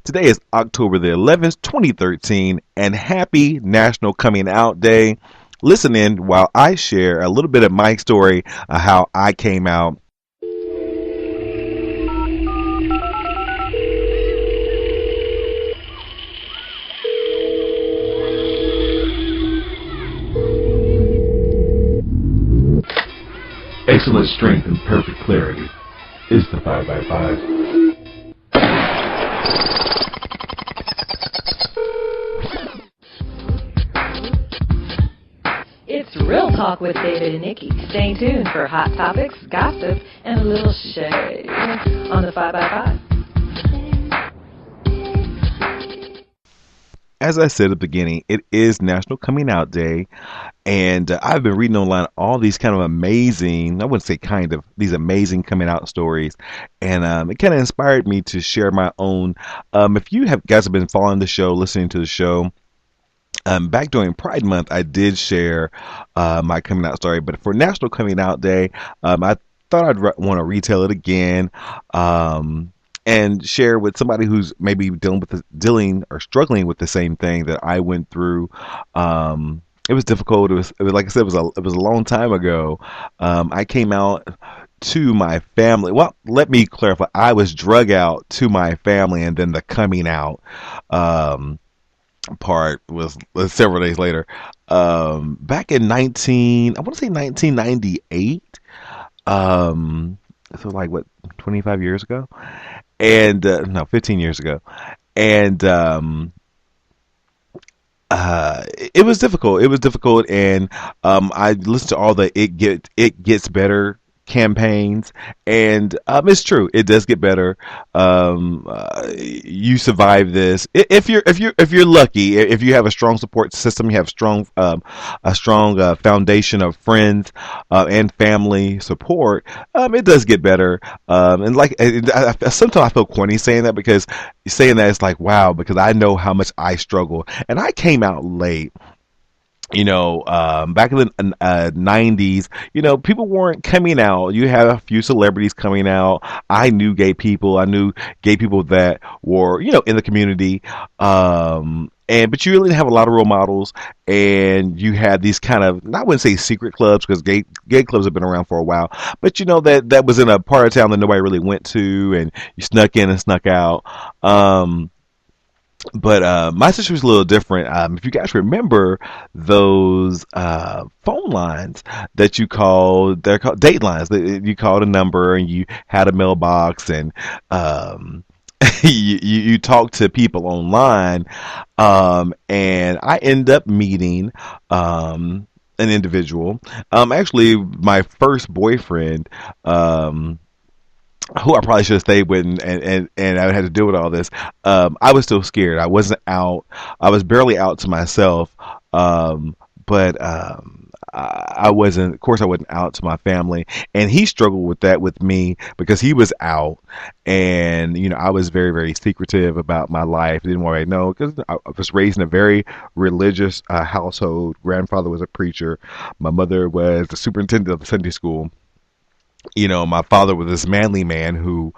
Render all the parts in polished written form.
Today is October the 11th, 2013, and happy National Coming Out Day. Listen in while I share a little bit of my story of how I came out. Excellent strength and perfect clarity is the 5x5. It's Real Talk with David and Nikki. Stay tuned for hot topics, gossip, and a little shade on the 5x5. As I said at the beginning, it is National Coming Out Day, and I've been reading online all these kind of amazing, I wouldn't say kind of, these amazing coming out stories, and it kind of inspired me to share my own. If you guys have been following the show, listening to the show, back during Pride Month, I did share my coming out story, but for National Coming Out Day, I thought I'd want to retell it again. And share with somebody who's maybe dealing or struggling with the same thing that I went through. It was difficult. It was like I said, it was a long time ago. I came out to my family. Well, let me clarify. I was drug out to my family, and then the coming out part was several days later. Back in I want to say 1998. So like what, 25 years ago? And no, 15 years ago. And it was difficult. It was difficult, and I listened to all the It Gets Better campaigns, and it's true, it does get better. You survive this if you're lucky. If you have a strong support system, you have a strong foundation of friends and family support. It does get better. And like sometimes I feel corny saying that, because saying that it's like, wow, because I know how much I struggle, and I came out late. Back in the 90s, people weren't coming out. You had a few celebrities coming out. I knew gay people. I knew gay people that were, in the community. But you really didn't have a lot of role models, and you had these kind of, I wouldn't say secret clubs, because gay clubs have been around for a while, but that was in a part of town that nobody really went to, and you snuck in and snuck out. But my situation was a little different. If you guys remember those phone lines that you called, they're called date lines. You called a number and you had a mailbox, and you talked to people online. And I ended up meeting an individual. Actually, my first boyfriend. Who I probably should have stayed with, and I had to deal with all this. I was still scared. I wasn't out. I was barely out to myself. But I wasn't. Of course, I wasn't out to my family, and he struggled with that with me, because he was out, and I was very, very secretive about my life. I didn't want to know, because I was raised in a very religious household. Grandfather was a preacher. My mother was the superintendent of the Sunday school. My father was this manly man who,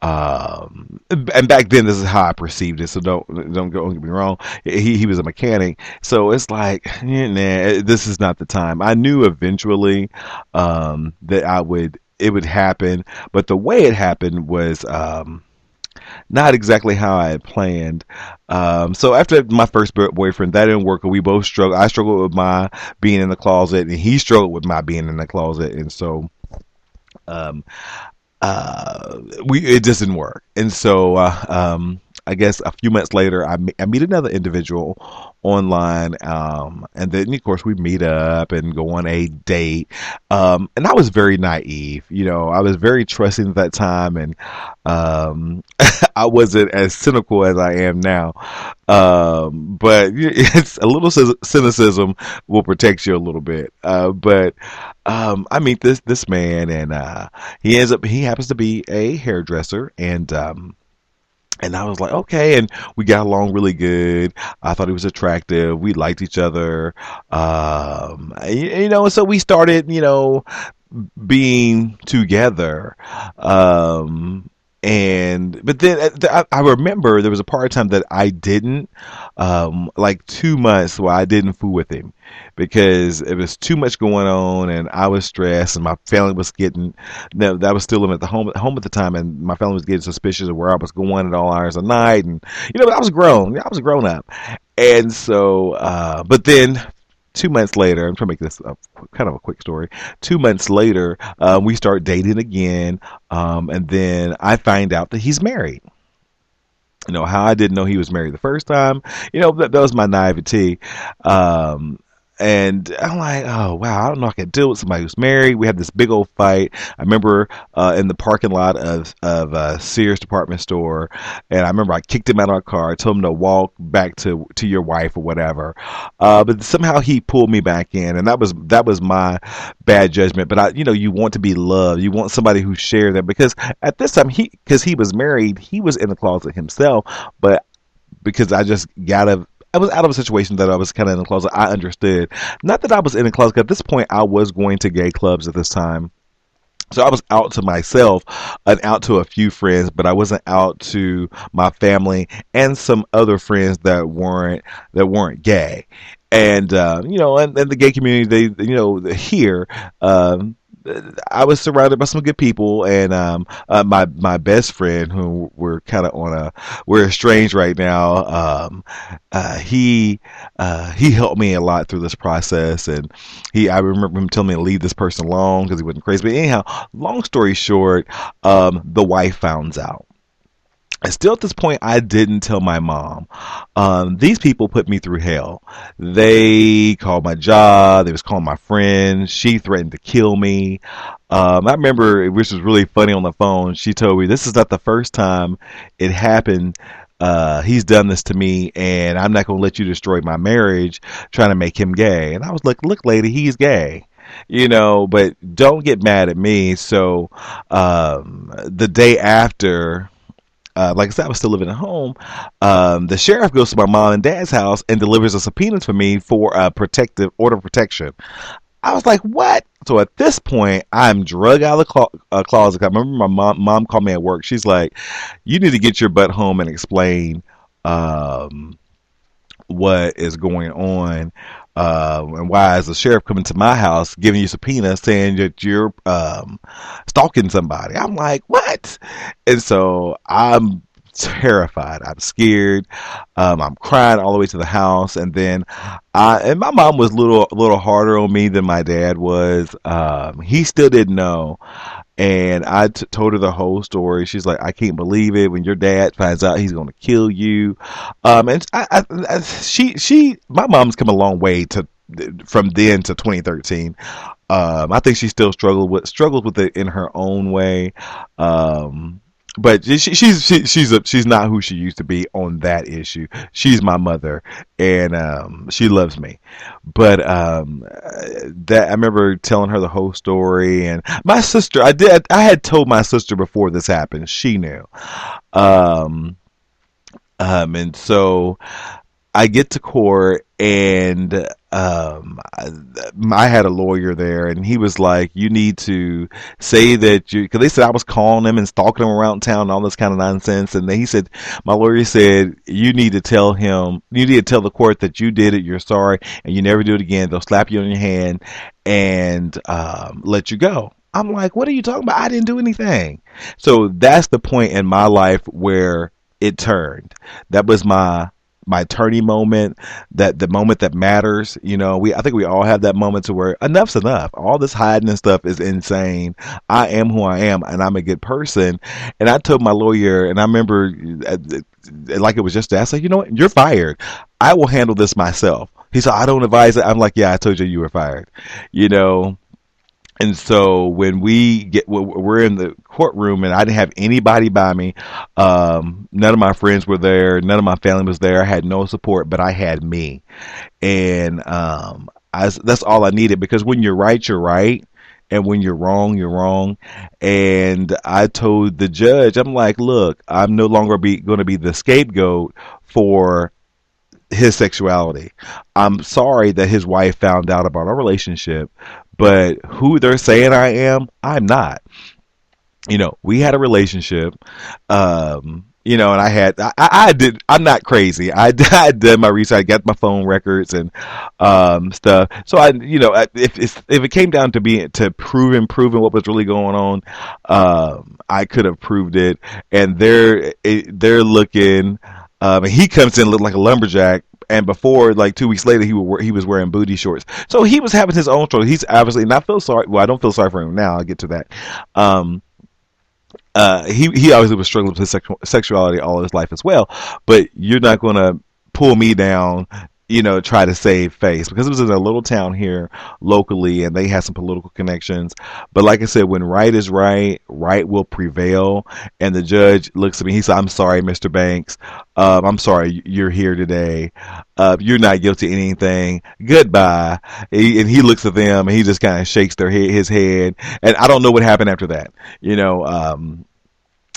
and back then this is how I perceived it. So don't get me wrong. He was a mechanic, so it's like, nah, this is not the time. I knew eventually that it would happen, but the way it happened was not exactly how I had planned. So after my first boyfriend, that didn't work. We both struggled. I struggled with my being in the closet, and he struggled with my being in the closet, and so. It just didn't work, and so I guess a few months later, I meet another individual online, and then of course we meet up and go on a date. And I was very naive, I was very trusting at that time, and I wasn't as cynical as I am now. But it's a little cynicism will protect you a little bit. But I meet this man, and he happens to be a hairdresser, and I was like, okay, and we got along really good. I thought he was attractive. We liked each other. So we started, being together. And but then I remember there was a part of time that I didn't, like 2 months where I didn't fool with him because it was too much going on and I was stressed and my family was getting that was still living at the home at the time, and my family was getting suspicious of where I was going at all hours of the night. And but I was grown. I was grown up. And so but then 2 months later, I'm trying to make this kind of a quick story. 2 months later, we start dating again, and then I find out that he's married. How I didn't know he was married the first time. That was my naivety. Um, and I'm like, oh wow, I don't know if I can deal with somebody who's married. We had this big old fight. I remember in the parking lot of Sears department store, and I remember I kicked him out of our car. I told him to walk back to your wife or whatever. But somehow he pulled me back in, and that was my bad judgment. But you want to be loved. You want somebody who shares that, because at this time because he was married, he was in the closet himself, but because I was out of a situation that I was kind of in the closet. I understood. Not that I was in the closet. At this point, I was going to gay clubs at this time. So I was out to myself and out to a few friends, but I wasn't out to my family and some other friends that weren't gay. And and the gay community, here, I was surrounded by some good people, and my best friend, who we're estranged right now. He helped me a lot through this process, and I remember him telling me to leave this person alone because he wasn't crazy. But anyhow, long story short, the wife found out. And still at this point, I didn't tell my mom. These people put me through hell. They called my job. They was calling my friends. She threatened to kill me. I remember, which was really funny on the phone, she told me, this is not the first time it happened. He's done this to me, and I'm not going to let you destroy my marriage trying to make him gay. And I was like, look, lady, he's gay. But don't get mad at me. So the day after, like I said, I was still living at home. The sheriff goes to my mom and dad's house and delivers a subpoena for me for a protective order of protection. I was like, what? So at this point, I'm drug out of the closet. I remember my mom called me at work. She's like, you need to get your butt home and explain what is going on. And why is the sheriff coming to my house giving you subpoena saying that you're stalking somebody? I'm like, what? And so I'm terrified. I'm scared. I'm crying all the way to the house, and then and my mom was a little harder on me than my dad was. He still didn't know. And I told her the whole story. She's like, I can't believe it. When your dad finds out, he's going to kill you. And my mom's come a long way from then to 2013. I think she still struggles with it in her own way. But she's not who she used to be on that issue. She's my mother, and she loves me. But that I remember telling her the whole story, and my sister, I had told my sister before this happened. She knew, and so I get to court, and I had a lawyer there, and he was like, you need to say that because they said I was calling him and stalking him around town and all this kind of nonsense. And then my lawyer said, you need to tell the court that you did it, you're sorry, and you never do it again. They'll slap you on your hand and let you go. I'm like, what are you talking about? I didn't do anything. So that's the point in my life where it turned. That was my turning moment, that the moment that matters. I think we all have that moment to where enough's enough. All this hiding and stuff is insane. I am who I am, and I'm a good person. And I told my lawyer, and I remember like it was just that. I said, you know what? You're fired. I will handle this myself. He said, I don't advise it. I'm like, yeah, I told you were fired. And so when we're in the courtroom, and I didn't have anybody by me. None of my friends were there. None of my family was there. I had no support, but I had me. And that's all I needed, because when you're right, you're right. And when you're wrong, you're wrong. And I told the judge, I'm like, look, I'm no longer going to be the scapegoat for his sexuality. I'm sorry that his wife found out about our relationship, but who they're saying I am, I'm not. We had a relationship. And I'm not crazy. I had done my research. I got my phone records and stuff. So if it came down to proving what was really going on, I could have proved it. And they're looking. And he comes in looking like a lumberjack. And before, like 2 weeks later, he was wearing booty shorts. So he was having his own struggle. He's obviously, and I feel sorry. Well, I don't feel sorry for him now. I'll get to that. Um, he obviously was struggling with his sexuality all his life as well. But you're not going to pull me down, try to save face, because it was in a little town here locally, and they had some political connections. But like I said, when right is right, right will prevail. And the judge looks at me. He said, "I'm sorry, Mr. Banks. I'm sorry you're here today. You're not guilty of anything. Goodbye." And he looks at them and he just kind of shakes his head. And I don't know what happened after that.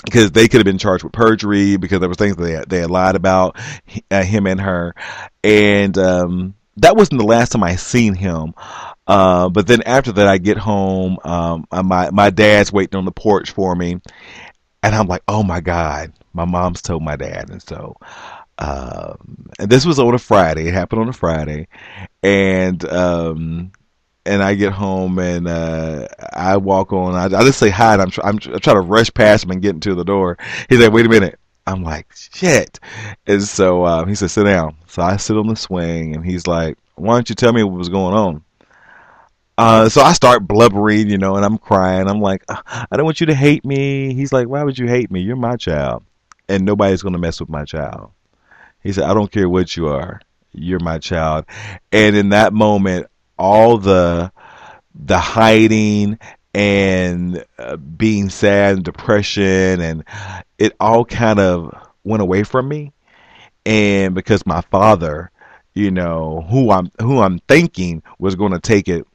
Because they could have been charged with perjury, because there was things they had lied about him and her. And that wasn't the last time I seen him. But then after that, I get home. My dad's waiting on the porch for me, and I'm like, oh my God, my mom's told my dad. And so, and this was on a Friday. It happened on a Friday, and I get home, and I walk on. I just say hi, and I'm trying to rush past him and get into the door. He's like, "Wait a minute." I'm like, "Shit!" And so he said, "Sit down." So I sit on the swing, and he's like, "Why don't you tell me what was going on?" So I start blubbering, and I'm crying. I'm like, "I don't want you to hate me." He's like, "Why would you hate me? You're my child, and nobody's gonna mess with my child." He said, "I don't care what you are. You're my child." And in that moment, all the hiding and being sad and depression, and it all kind of went away from me. And because my father, who I'm thinking was going to take it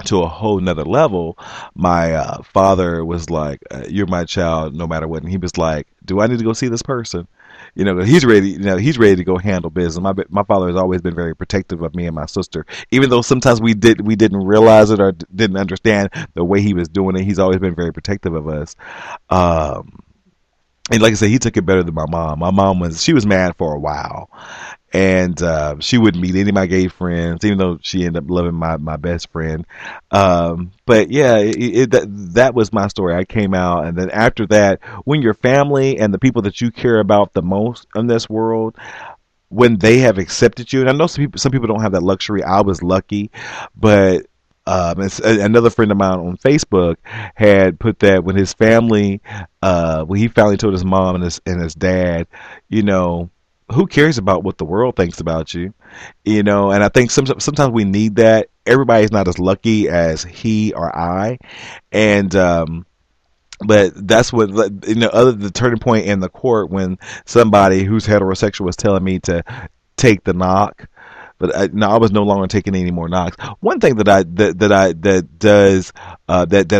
to a whole nother level, my father was like, "You're my child no matter what." And he was like, "Do I need to go see this person?" He's ready. He's ready to go handle business. My father has always been very protective of me and my sister, even though sometimes we didn't realize it or didn't understand the way he was doing it. He's always been very protective of us. Um, and like I said, he took it better than my mom. My mom she was mad for a while, and she wouldn't meet any of my gay friends, even though she ended up loving my best friend. But yeah, that was my story. I came out, and then after that, when your family and the people that you care about the most in this world, when they have accepted you, and I know some people don't have that luxury. I was lucky, but another friend of mine on Facebook had put that when his family, when he finally told his mom and his dad, you know, who cares about what the world thinks about you, and I think sometimes we need that. Everybody's not as lucky as he or I, and but that's what, other the turning point in the court when somebody who's heterosexual was telling me to take the knock. But no, I was no longer taking any more knocks. One thing that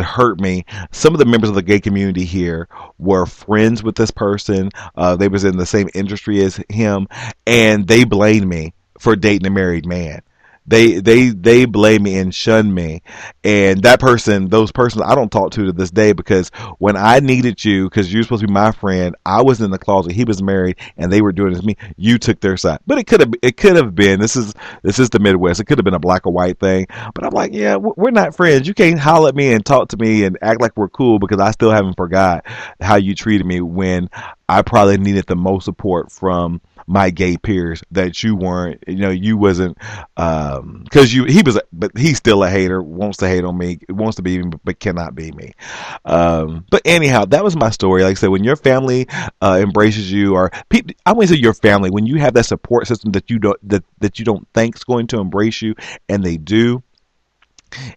hurt me. Some of the members of the gay community here were friends with this person. They was in the same industry as him, and they blamed me for dating a married man. They blame me and shun me, and those persons I don't talk to this day, because when I needed you, because you're supposed to be my friend, I was in the closet, he was married, and they were doing this to me. You took their side, but it could have been, this is the Midwest. It could have been a black or white thing, but I'm like, yeah, we're not friends. You can't holler at me and talk to me and act like we're cool, because I still haven't forgot how you treated me when I probably needed the most support from my gay peers, that you weren't, you wasn't, because but he's still a hater, wants to hate on me, wants to be me, but cannot be me. But anyhow, that was my story. Like I said, when your family embraces you, or I wouldn't say your family, when you have that support system that you don't think is going to embrace you, and they do,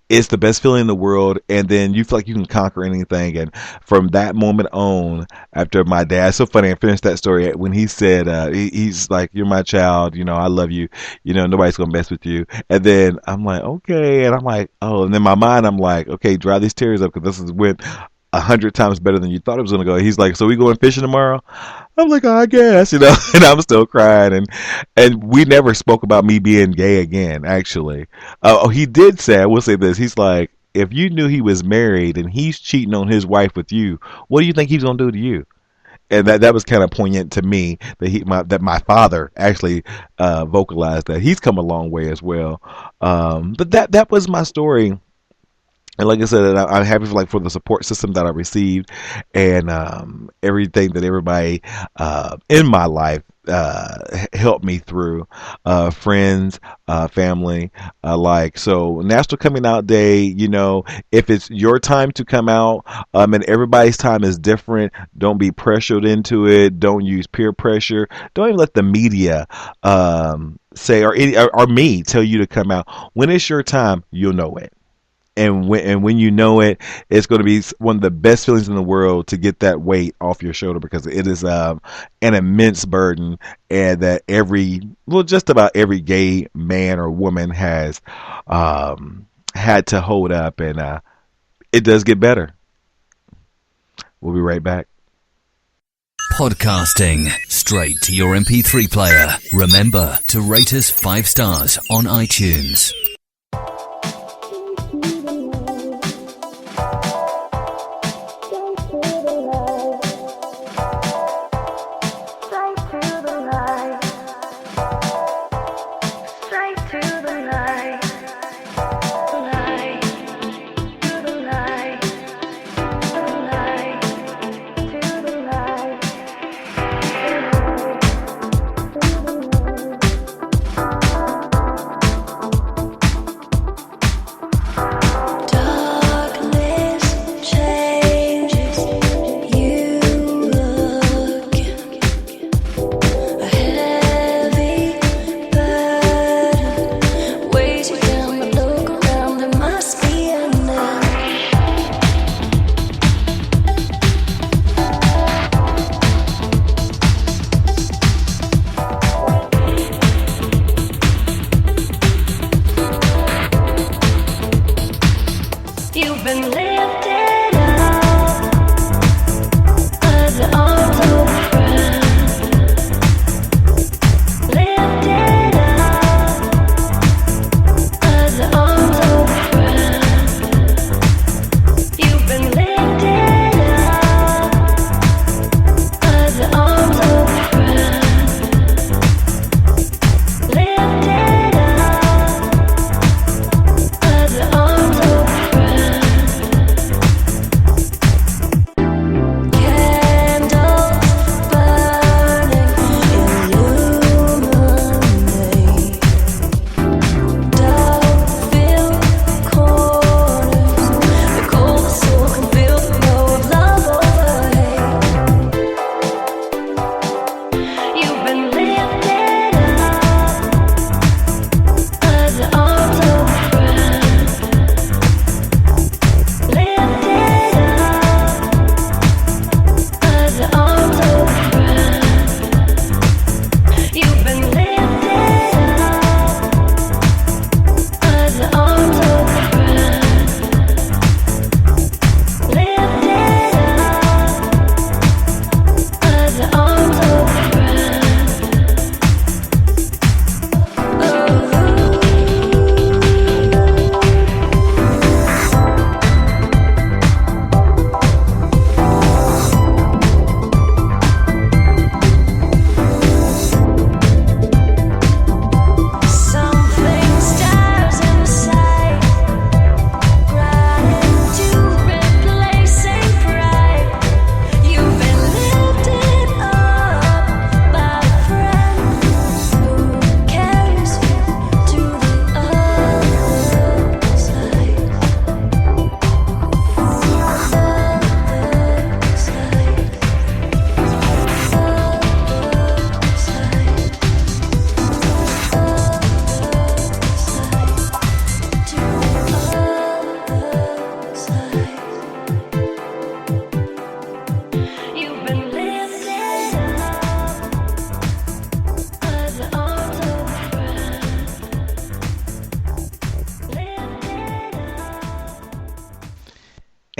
it's the best feeling in the world. And then you feel like you can conquer anything. And from that moment on, after my dad, so funny, I finished that story when he said, he's like, "You're my child, I love you, nobody's gonna mess with you." And then I'm like, okay, and I'm like, oh, and then in my mind I'm like, okay, dry these tears up, because this is when 100 times better than you thought it was gonna go. He's like, "So we going fishing tomorrow?" I'm like, "Oh, I guess," and I'm still crying, and we never spoke about me being gay again. Actually, oh, he did say, I will say this. He's like, if you knew he was married and he's cheating on his wife with you, what do you think he's gonna do to you? And that was kind of poignant to me that that my father actually vocalized that he's come a long way as well. But that was my story. And like I said, I'm happy for the support system that I received, and everything that everybody in my life helped me through, friends, family, so. National Coming Out Day. If it's your time to come out, and everybody's time is different, don't be pressured into it. Don't use peer pressure. Don't even let the media say or me tell you to come out. When it's your time, you'll know it. And when you know it, it's going to be one of the best feelings in the world to get that weight off your shoulder, because it is an immense burden, and that just about every gay man or woman has had to hold up, and it does get better. We'll be right back. Podcasting straight to your MP3 player. Remember to rate us 5 stars on iTunes.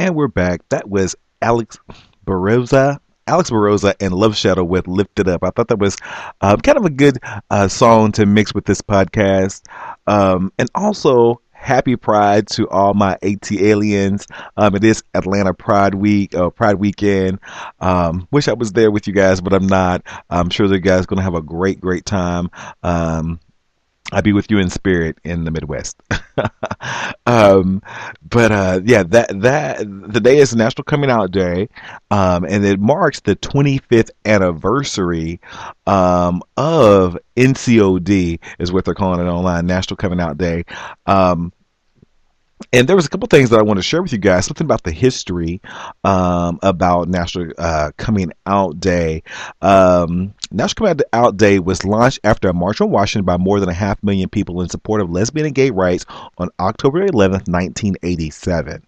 And we're back. That was Alex Baroza. Alex Baroza and Love Shadow with Lift It Up. I thought that was kind of a good song to mix with this podcast. And also Happy Pride to all my AT aliens. It is Atlanta Pride Week, Pride Weekend. Wish I was there with you guys, but I'm not. I'm sure the guys going to have a great, great time. I'll be with you in spirit in the Midwest. um, but yeah, that the day is National Coming Out Day, and it marks the 25th anniversary of NCOD, is what they're calling it online, National Coming Out Day. Um, and there was a couple things that I want to share with you guys. Something about the history about National Coming Out Day. National Coming Out Day was launched after a march on Washington by more than 500,000 people in support of lesbian and gay rights on October 11th, 1987.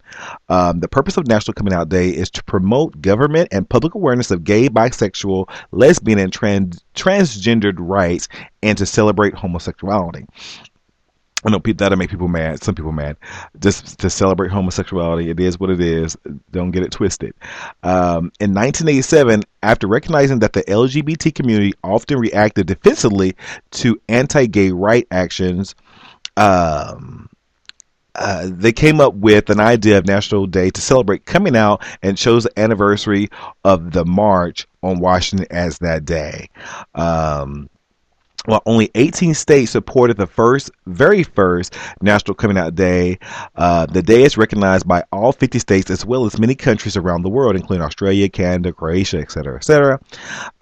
The purpose of National Coming Out Day is to promote government and public awareness of gay, bisexual, lesbian, and transgendered rights, and to celebrate homosexuality. I know that'll make people mad. Some people mad. Just to celebrate homosexuality, it is what it is. Don't get it twisted. In 1987, after recognizing that the LGBT community often reacted defensively to anti-gay right actions, they came up with an idea of National Day to celebrate coming out and chose the anniversary of the March on Washington as that day. While only 18 states supported the very first National Coming Out Day, the day is recognized by all 50 states as well as many countries around the world, including Australia, Canada, Croatia, etc., etc.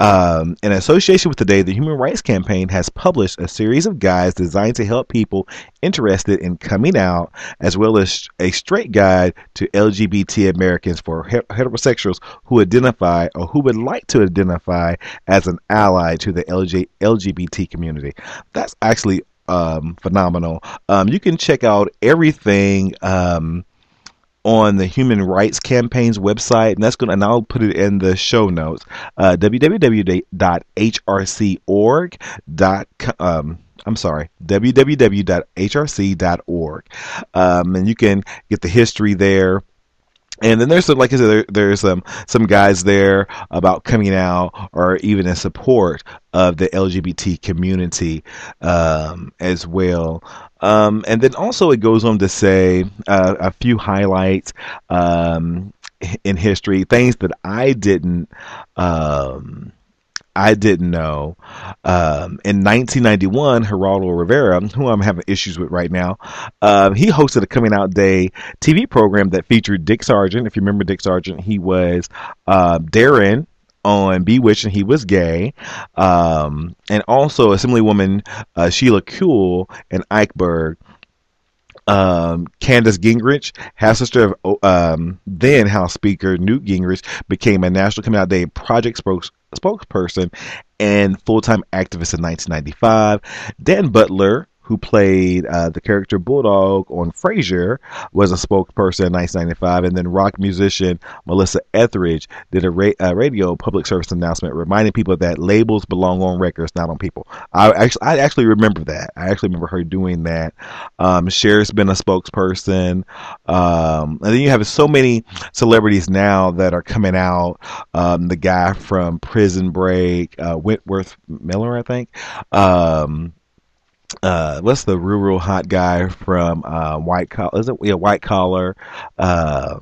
In association with the day, the Human Rights Campaign has published a series of guides designed to help people interested in coming out, as well as a straight guide to LGBT Americans for heterosexuals who identify or who would like to identify as an ally to the LGBT community. That's actually phenomenal. You can check out everything on the Human Rights Campaign's website, and I'll put it in the show notes. www.hrc.org. And you can get the history there. And then there's some, like I said, there's some guys there about coming out or even in support of the LGBT community as well. And then also it goes on to say a few highlights in history, things that I didn't know. In 1991, Geraldo Rivera, who I'm having issues with right now, he hosted a Coming Out Day TV program that featured Dick Sargent. If you remember Dick Sargent, he was Darren on Bewitched, and he was gay. And also Assemblywoman Sheila Kuehl and Eichberg. Candace Gingrich, half sister of then House Speaker Newt Gingrich, became a National Coming Out Day project spokesperson and full-time activist in 1995. Dan Butler, who played the character Bulldog on Frasier, was a spokesperson in 1995, and then rock musician Melissa Etheridge did a radio public service announcement reminding people that labels belong on records, not on people. I actually remember that. I actually remember her doing that. Cher's been a spokesperson, and then you have so many celebrities now that are coming out. The guy from Prison Break, Wentworth Miller, I think. What's the real hot guy from White Collar? Is it White Collar? I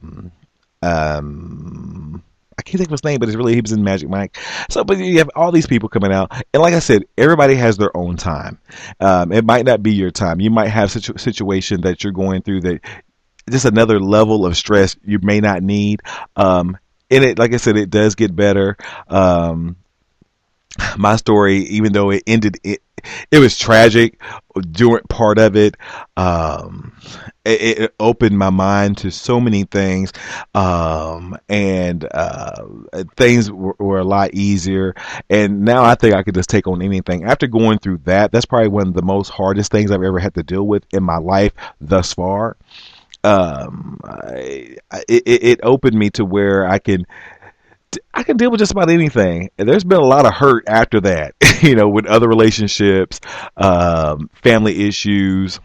can't think of his name, but he was in Magic Mike. So, but you have all these people coming out, and like I said, everybody has their own time. It might not be your time. You might have such a situation that you're going through that just another level of stress you may not need. And it, like I said, it does get better. My story, even though it ended, it was tragic during part of it. It opened my mind to so many things, and things were a lot easier. And now I think I could just take on anything. After going through that, that's probably one of the most hardest things I've ever had to deal with in my life thus far. It opened me to where I can deal with just about anything. And there's been a lot of hurt after that, with other relationships, family issues,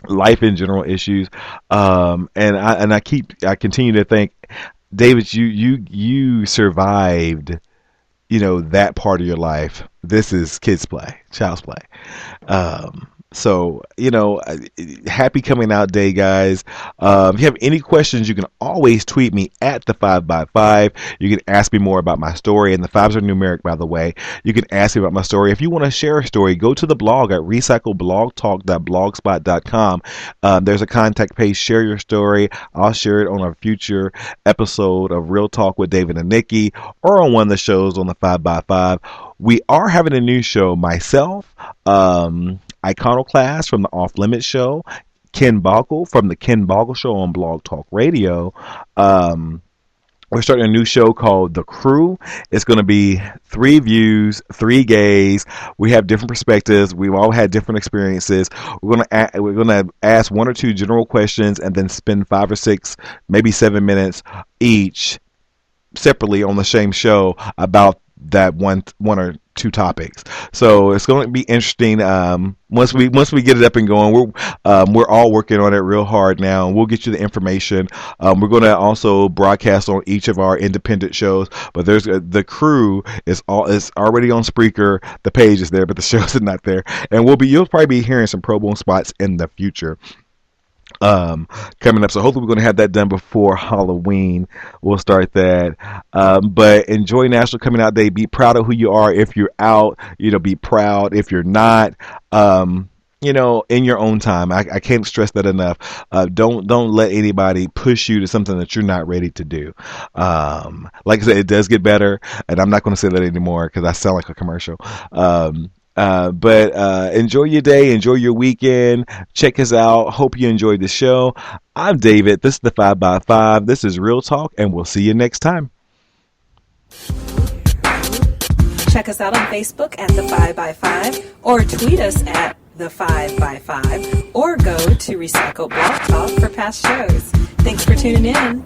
life in general issues. And I continue to think, David, you survived, that part of your life. This is kids play, child's play. So, happy coming out day, guys. If you have any questions, you can always tweet me at the 5x5. You can ask me more about my story, and the fives are numeric, by the way. You can ask me about my story. If you want to share a story, go to the blog at recycleblogtalk.blogspot.com. There's a contact page. Share your story. I'll share it on a future episode of Real Talk with David and Nikki, or on one of the shows on the 5x5. We are having a new show. Myself, Iconoclast from the Off Limits Show, Ken Boggle from the Ken Boggle Show on Blog Talk Radio. We're starting a new show called The Crew. It's going to be 3 views, 3 gays. We have different perspectives. We've all had different experiences. We're going to ask 1 or 2 general questions and then spend 5 or 6, maybe 7 minutes each separately on the same show about that one or 2 topics. So it's going to be interesting. Once we get it up and going, we're all working on it real hard now, and we'll get you the information. We're going to also broadcast on each of our independent shows. But there's the Crew is already on Spreaker. The page is there, but the show is not there. And you'll probably be hearing some pro bono spots in the future. Coming up, so hopefully we're going to have that done before Halloween. We'll start that. But enjoy National Coming Out Day. Be proud of who you are. If you're out, be proud. If you're not, in your own time. I can't stress that enough. Don't let anybody push you to something that you're not ready to do. Like I said, it does get better, and I'm not going to say that anymore because I sound like a commercial. But enjoy your day, enjoy your weekend. Check us out. Hope you enjoyed the show. I'm David. This is the 5x5. This is Real Talk, and we'll see you next time. Check us out on Facebook at the 5x5, or tweet us at the 5x5, or go to Recycle Blog Talk for past shows. Thanks for tuning in.